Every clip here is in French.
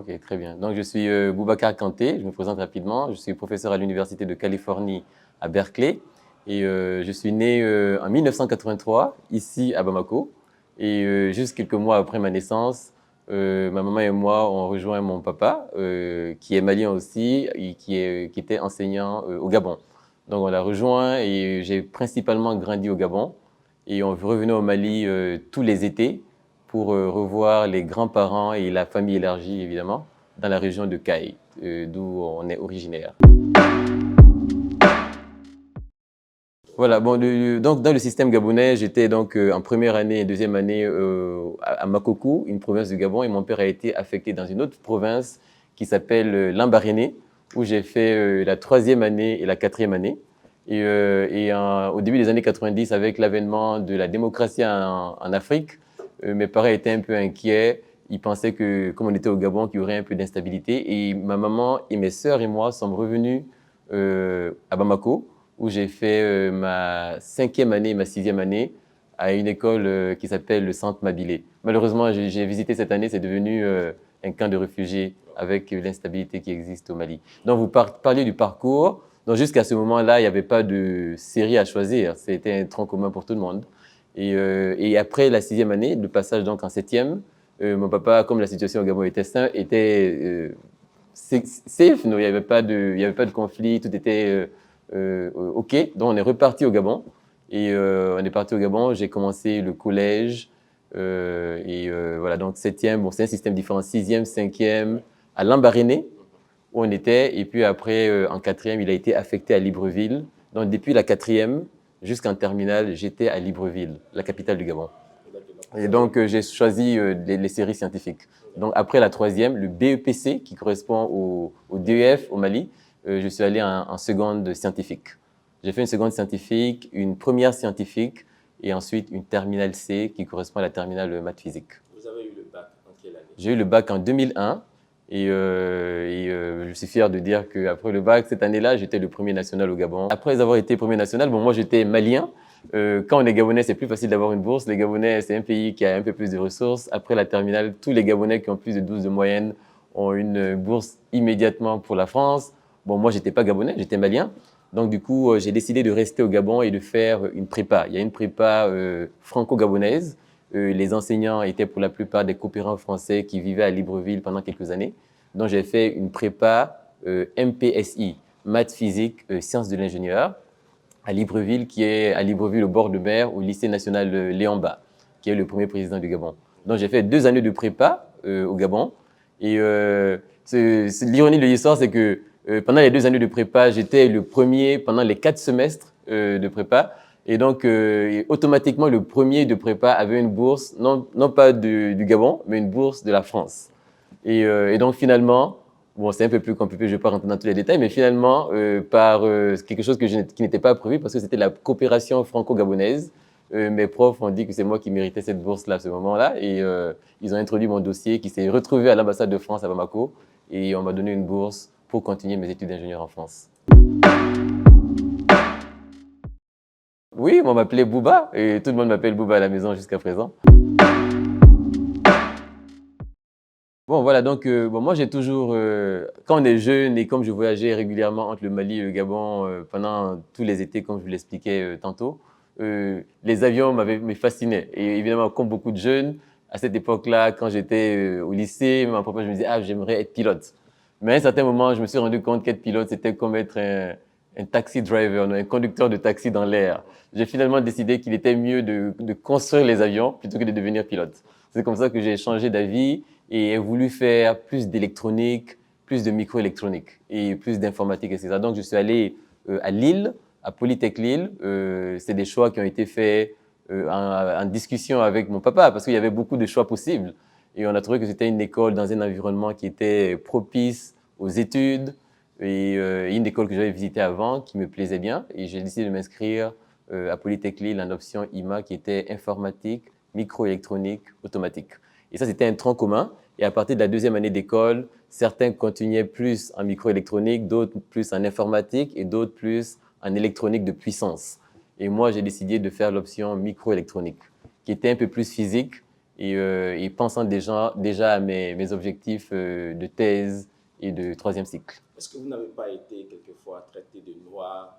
Ok, très bien. Donc, je suis Boubacar Kanté, je me présente rapidement. Je suis professeur à l'Université de Californie à Berkeley et je suis né en 1983 ici à Bamako. Et juste quelques mois après ma naissance, ma maman et moi, on rejoint mon papa qui est malien aussi et qui était enseignant au Gabon. Donc, on l'a rejoint et j'ai principalement grandi au Gabon. Et on revenait au Mali tous les étés pour revoir les grands-parents et la famille élargie, évidemment, dans la région de Caille, d'où on est originaire. Voilà, bon, donc dans le système gabonais, j'étais donc en première année et deuxième année à Makokou, une province du Gabon, et mon père a été affecté dans une autre province qui s'appelle Lambaréné, où j'ai fait la troisième année et la quatrième année. Au début des années 90, avec l'avènement de la démocratie en Afrique, mes parents étaient un peu inquiets. Ils pensaient que, comme on était au Gabon, qu'il y aurait un peu d'instabilité. Et ma maman et mes sœurs et moi sommes revenus à Bamako, où j'ai fait ma cinquième année et ma sixième année à une école qui s'appelle le Centre Mabilé. Malheureusement, j'ai visité cette année, c'est devenu un camp de réfugiés avec l'instabilité qui existe au Mali. Donc, vous parliez du parcours. Donc, jusqu'à ce moment-là, il n'y avait pas de série à choisir. C'était un tronc commun pour tout le monde. Et après la sixième année, le passage donc en septième, mon papa, comme la situation au Gabon était safe, non, il n'y avait pas de conflit, tout était OK. Donc, on est reparti au Gabon. Et on est parti au Gabon, j'ai commencé le collège. Voilà, donc septième, bon, c'est un système différent, sixième, cinquième, à Lambaréné, où on était. Et puis après, en quatrième, il a été affecté à Libreville. Donc, depuis la quatrième jusqu'en terminale, j'étais à Libreville, la capitale du Gabon. Et donc, j'ai choisi les séries scientifiques. Donc, après la troisième, le BEPC, qui correspond au DEF au Mali, je suis allé en seconde scientifique. J'ai fait une seconde scientifique, une première scientifique et ensuite une terminale C qui correspond à la terminale maths physique. Vous avez eu le bac en quelle année? J'ai eu le bac en 2001 et je suis fier de dire qu'après le bac, cette année-là, j'étais le premier national au Gabon. Après avoir été premier national, bon, moi j'étais malien. Quand on est Gabonais, c'est plus facile d'avoir une bourse. Les Gabonais, c'est un pays qui a un peu plus de ressources. Après la terminale, tous les Gabonais qui ont plus de 12 de moyenne ont une bourse immédiatement pour la France. Bon, moi, j'étais pas Gabonais, j'étais malien. Donc, du coup, j'ai décidé de rester au Gabon et de faire une prépa. Il y a une prépa franco-gabonaise. Les enseignants étaient pour la plupart des coopérants français qui vivaient à Libreville pendant quelques années. Donc, j'ai fait une prépa MPSI, maths, physique, sciences de l'ingénieur, à Libreville, qui est à Libreville au bord de mer, au lycée national Léon Mba, qui est le premier président du Gabon. Donc, j'ai fait 2 années de prépa au Gabon. Et l'ironie de l'histoire, c'est que pendant les 2 années de prépa, j'étais le premier pendant les 4 semestres de prépa. Et donc, automatiquement, le premier de prépa avait une bourse, non pas du Gabon, mais une bourse de la France. Et donc, finalement, bon, c'est un peu plus compliqué, je ne vais pas rentrer dans tous les détails, mais finalement, par quelque chose qui n'était pas prévu, parce que c'était la coopération franco-gabonaise, mes profs ont dit que c'est moi qui méritais cette bourse-là à ce moment-là, et ils ont introduit mon dossier qui s'est retrouvé à l'ambassade de France à Bamako, et on m'a donné une bourse pour continuer mes études d'ingénieur en France. Oui, on m'appelait Bouba, et tout le monde m'appelle Bouba à la maison jusqu'à présent. Bon, voilà, donc bon, moi j'ai toujours, quand on est jeune et comme je voyageais régulièrement entre le Mali et le Gabon pendant tous les étés, comme je vous l'expliquais tantôt, les avions me fascinaient. Et évidemment, comme beaucoup de jeunes, à cette époque-là, quand j'étais au lycée, ma propre, je me disais, ah, j'aimerais être pilote. Mais à un certain moment, je me suis rendu compte qu'être pilote, c'était comme être un taxi driver, un conducteur de taxi dans l'air. J'ai finalement décidé qu'il était mieux de construire les avions plutôt que de devenir pilote. C'est comme ça que j'ai changé d'avis et voulu faire plus d'électronique, plus de microélectronique et plus d'informatique, etc. Donc, je suis allé à Lille, à Polytech Lille. C'est des choix qui ont été faits en discussion avec mon papa parce qu'il y avait beaucoup de choix possibles. Et on a trouvé que c'était une école dans un environnement qui était propice aux études et une école que j'avais visitée avant qui me plaisait bien. Et j'ai décidé de m'inscrire à Polytech Lille en option IMA qui était informatique, microélectronique, automatique. Et ça, c'était un tronc commun. Et à partir de la deuxième année d'école, certains continuaient plus en microélectronique, d'autres plus en informatique et d'autres plus en électronique de puissance. Et moi, j'ai décidé de faire l'option microélectronique, qui était un peu plus physique, et pensant déjà à mes objectifs de thèse et de troisième cycle. Est-ce que vous n'avez pas été quelquefois traité de noir?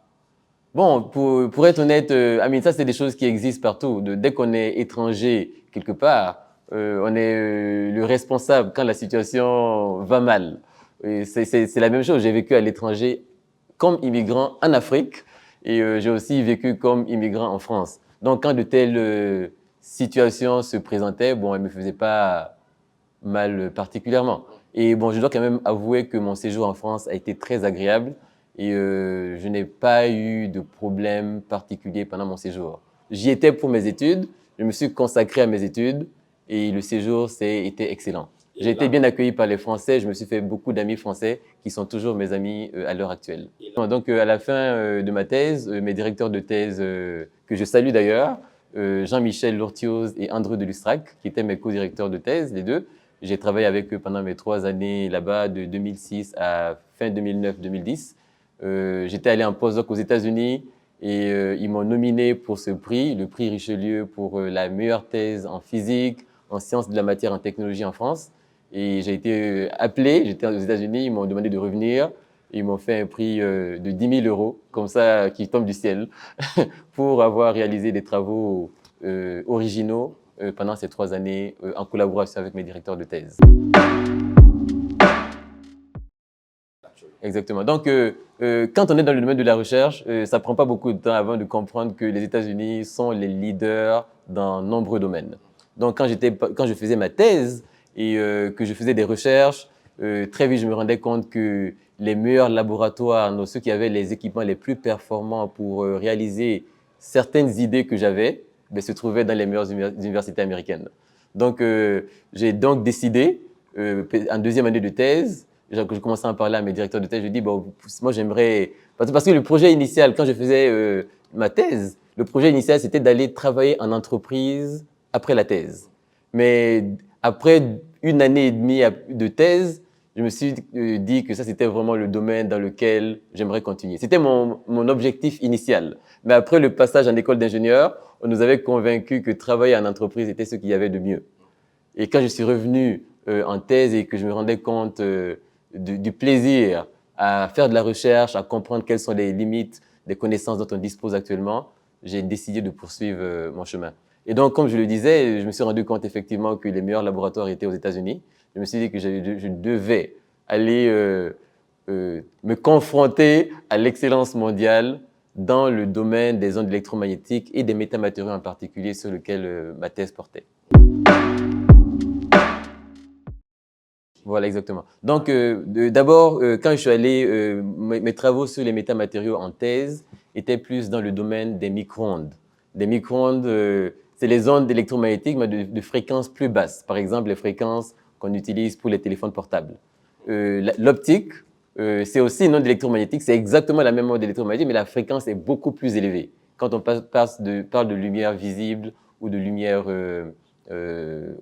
Bon, pour être honnête, Amine, ça, c'est des choses qui existent partout. Dès qu'on est étranger quelque part, on est le responsable quand la situation va mal. C'est la même chose. J'ai vécu à l'étranger comme immigrant en Afrique et j'ai aussi vécu comme immigrant en France. Donc, quand de telles situations se présentaient, bon, elles ne me faisaient pas mal particulièrement. Et bon, je dois quand même avouer que mon séjour en France a été très agréable et je n'ai pas eu de problème particulier pendant mon séjour. J'y étais pour mes études, je me suis consacré à mes études et le séjour été excellent. J'ai été bien accueilli par les Français, je me suis fait beaucoup d'amis français qui sont toujours mes amis à l'heure actuelle. Donc à la fin de ma thèse, mes directeurs de thèse, que je salue d'ailleurs, Jean-Michel Lourtioz et André Delustrac, qui étaient mes co-directeurs de thèse, les deux. J'ai travaillé avec eux pendant mes 3 années là-bas, de 2006 à fin 2009-2010. J'étais allé en postdoc aux États-Unis et ils m'ont nominé pour ce prix, le prix Richelieu, pour la meilleure thèse en physique, en sciences de la matière, en technologie en France. Et j'ai été appelé, j'étais aux États-Unis, ils m'ont demandé de revenir. Ils m'ont fait un prix de 10 000 euros, comme ça, qui tombe du ciel, pour avoir réalisé des travaux originaux pendant ces 3 années en collaboration avec mes directeurs de thèse. Exactement. Donc, quand on est dans le domaine de la recherche, ça ne prend pas beaucoup de temps avant de comprendre que les États-Unis sont les leaders dans nombreux domaines. Donc, quand je faisais ma thèse et que je faisais des recherches, très vite, je me rendais compte que les meilleurs laboratoires, ceux qui avaient les équipements les plus performants pour réaliser certaines idées que j'avais, se trouvaient dans les meilleures universités américaines. Donc, j'ai donc décidé, en deuxième année de thèse, je commençais à en parler à mes directeurs de thèse, je dis, bon, moi j'aimerais, parce que le projet initial, quand je faisais ma thèse, le projet initial c'était d'aller travailler en entreprise après la thèse. Mais après 1 année et demie de thèse, je me suis dit que ça c'était vraiment le domaine dans lequel j'aimerais continuer. C'était mon objectif initial. Mais après le passage en école d'ingénieur, on nous avait convaincu que travailler en entreprise était ce qu'il y avait de mieux. Et quand je suis revenu en thèse et que je me rendais compte du plaisir à faire de la recherche, à comprendre quelles sont les limites des connaissances dont on dispose actuellement, j'ai décidé de poursuivre mon chemin. Et donc, comme je le disais, je me suis rendu compte effectivement que les meilleurs laboratoires étaient aux États-Unis. Je me suis dit que je devais aller me confronter à l'excellence mondiale dans le domaine des ondes électromagnétiques et des métamatériaux en particulier sur lequel ma thèse portait. Voilà, exactement. Donc, d'abord, quand je suis allé, mes travaux sur les métamatériaux en thèse étaient plus dans le domaine des micro-ondes. Des micro-ondes, c'est les ondes électromagnétiques, mais de fréquences plus basses. Par exemple, les fréquences qu'on utilise pour les téléphones portables. L'optique, c'est aussi une onde électromagnétique. C'est exactement la même onde électromagnétique, mais la fréquence est beaucoup plus élevée. Quand on parle de lumière visible ou de lumière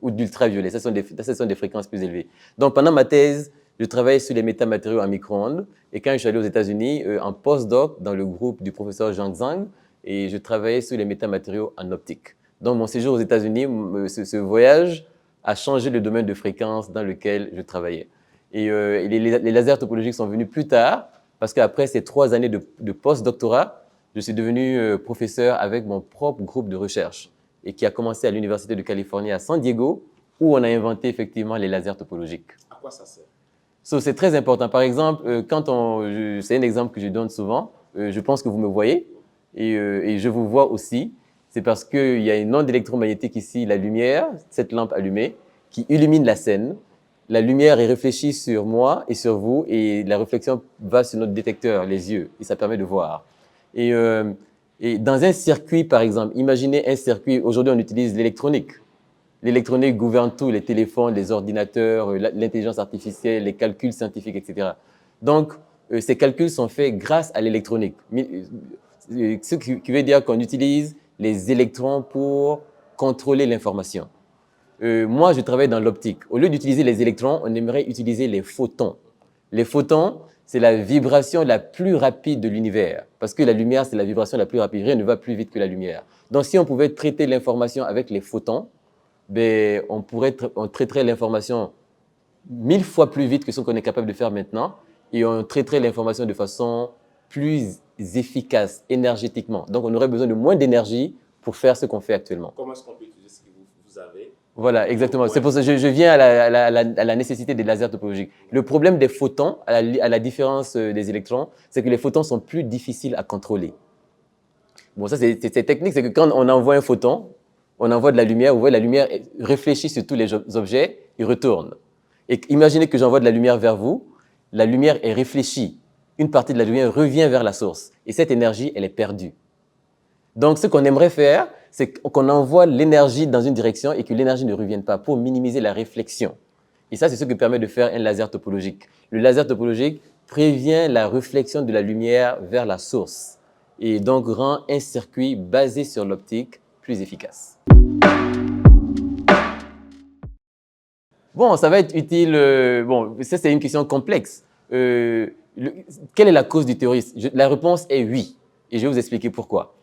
ou d'ultraviolet. Ce sont des fréquences plus élevées. Donc, pendant ma thèse, je travaillais sur les métamatériaux en micro-ondes. Et quand je suis allé aux États-Unis, en postdoc dans le groupe du professeur Zhang Zhang, et je travaillais sur les métamatériaux en optique. Donc, mon séjour aux États-Unis, ce voyage a changé le domaine de fréquence dans lequel je travaillais. Et les lasers topologiques sont venus plus tard, parce qu'après ces 3 années de post-doctorat, je suis devenu professeur avec mon propre groupe de recherche et qui a commencé à l'Université de Californie à San Diego, où on a inventé effectivement les lasers topologiques. À quoi ça sert? C'est très important. Par exemple, c'est un exemple que je donne souvent, je pense que vous me voyez et je vous vois aussi. C'est parce qu'il y a une onde électromagnétique ici, la lumière, cette lampe allumée, qui illumine la scène. La lumière est réfléchie sur moi et sur vous et la réflexion va sur notre détecteur, les yeux, et ça permet de voir. Et dans un circuit, par exemple, imaginez un circuit, aujourd'hui on utilise l'électronique. L'électronique gouverne tout, les téléphones, les ordinateurs, l'intelligence artificielle, les calculs scientifiques, etc. Donc, ces calculs sont faits grâce à l'électronique. Ce qui veut dire qu'on utilise les électrons pour contrôler l'information. Moi, je travaille dans l'optique. Au lieu d'utiliser les électrons, on aimerait utiliser les photons. Les photons, c'est la vibration la plus rapide de l'univers. Parce que la lumière, c'est la vibration la plus rapide. Rien ne va plus vite que la lumière. Donc, si on pouvait traiter l'information avec les photons, ben, on traiterait l'information 1000 fois plus vite que ce qu'on est capable de faire maintenant et on traiterait l'information de façon plus efficace énergétiquement. Donc, on aurait besoin de moins d'énergie pour faire ce qu'on fait actuellement. Comment est-ce qu'on peut utiliser ce que vous avez? Voilà, exactement. C'est pour ça que je viens à la nécessité des lasers topologiques. Le problème des photons, à la différence des électrons, c'est que les photons sont plus difficiles à contrôler. Bon, ça, c'est technique, c'est que quand on envoie un photon, on envoie de la lumière, vous voyez, la lumière réfléchit sur tous les objets et retourne. Et imaginez que j'envoie de la lumière vers vous, la lumière est réfléchie. Une partie de la lumière revient vers la source. Et cette énergie, elle est perdue. Donc, ce qu'on aimerait faire, c'est qu'on envoie l'énergie dans une direction et que l'énergie ne revienne pas pour minimiser la réflexion. Et ça, c'est ce que permet de faire un laser topologique. Le laser topologique prévient la réflexion de la lumière vers la source et donc rend un circuit basé sur l'optique plus efficace. Bon, ça va être utile. Bon, ça, c'est une question complexe. Quelle est la cause du terrorisme? La réponse est oui. Et je vais vous expliquer pourquoi.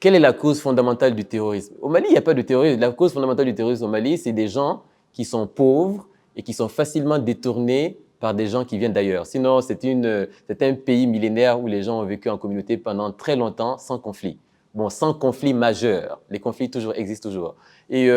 Quelle est la cause fondamentale du terrorisme? Au Mali, il n'y a pas de terrorisme. La cause fondamentale du terrorisme au Mali, c'est des gens qui sont pauvres et qui sont facilement détournés par des gens qui viennent d'ailleurs. Sinon, c'est un pays millénaire où les gens ont vécu en communauté pendant très longtemps sans conflit. Bon, sans conflit majeur. Les conflits existent toujours. Et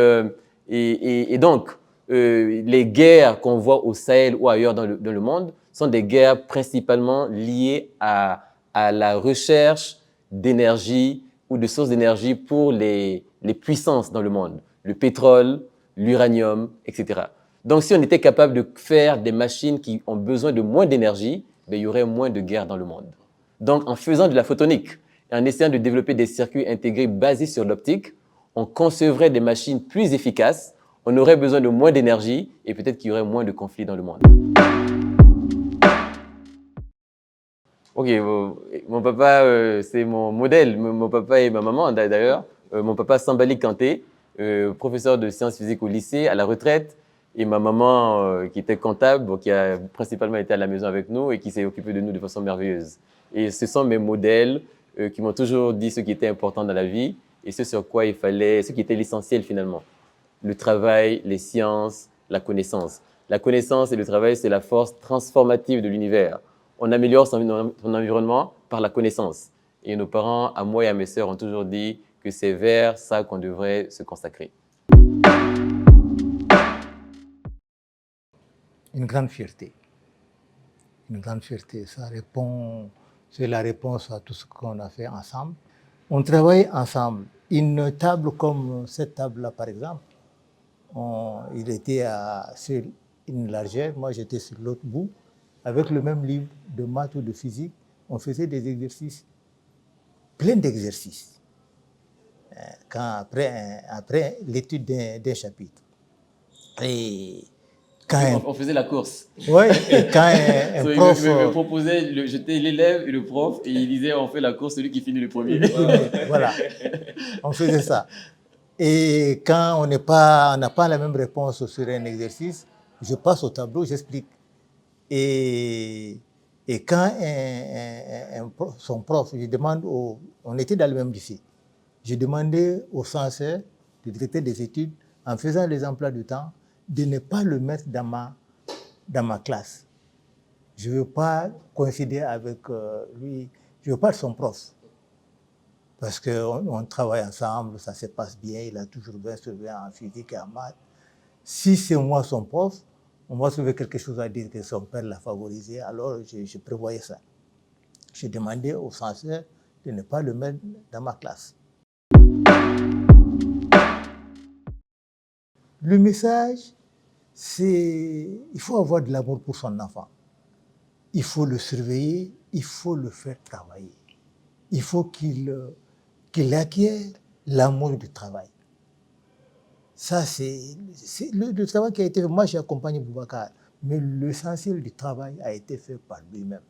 donc, les guerres qu'on voit au Sahel ou ailleurs dans le monde sont des guerres principalement liées à la recherche d'énergie ou de sources d'énergie pour les puissances dans le monde, le pétrole, l'uranium, etc. Donc, si on était capable de faire des machines qui ont besoin de moins d'énergie, ben, il y aurait moins de guerres dans le monde. Donc, en faisant de la photonique et en essayant de développer des circuits intégrés basés sur l'optique, on concevrait des machines plus efficaces, on aurait besoin de moins d'énergie et peut-être qu'il y aurait moins de conflits dans le monde. Ok, mon papa, c'est mon modèle. Mon papa et ma maman, d'ailleurs. Mon papa, Sambali Kanté, professeur de sciences physiques au lycée, à la retraite. Et ma maman, qui était comptable, bon, qui a principalement été à la maison avec nous et qui s'est occupée de nous de façon merveilleuse. Et ce sont mes modèles qui m'ont toujours dit ce qui était important dans la vie et ce sur quoi il fallait, ce qui était l'essentiel finalement. Le travail, les sciences, la connaissance. La connaissance et le travail, c'est la force transformative de l'univers. On améliore son environnement par la connaissance. Et nos parents, à moi et à mes sœurs, ont toujours dit que c'est vers ça qu'on devrait se consacrer. Une grande fierté. Une grande fierté. C'est la réponse à tout ce qu'on a fait ensemble. On travaille ensemble. Une table comme cette table-là, par exemple, il était sur une largeur, moi j'étais sur l'autre bout, avec le même livre de maths ou de physique, on faisait des exercices, plein d'exercices, après l'étude d'un chapitre. Et quand on faisait la course. Oui, et quand un prof... Il me proposait, j'étais l'élève et le prof, et il disait on fait la course, celui qui finit le premier. Voilà, on faisait ça. Et quand on n'a pas la même réponse sur un exercice, je passe au tableau, j'explique. Et quand son prof, je demande on était dans le même lycée, je demandais au censeur, le directeur des études, en faisant les emplois du temps, de ne pas le mettre dans ma classe. Je ne veux pas coïncider avec lui, je ne veux pas être son prof. Parce qu'on travaille ensemble, ça se passe bien, il a toujours bien surveillé en physique et en maths. Si c'est moi son prof, on va trouver quelque chose à dire que son père l'a favorisé, alors je prévoyais ça. Je demandais au censeur de ne pas le mettre dans ma classe. Le message, c'est il faut avoir de l'amour pour son enfant. Il faut le surveiller, il faut le faire travailler. Il faut qu'il acquiert l'amour du travail. Ça, c'est le travail qui a été fait. Moi, j'ai accompagné Boubacar, mais l'essentiel du travail a été fait par lui-même.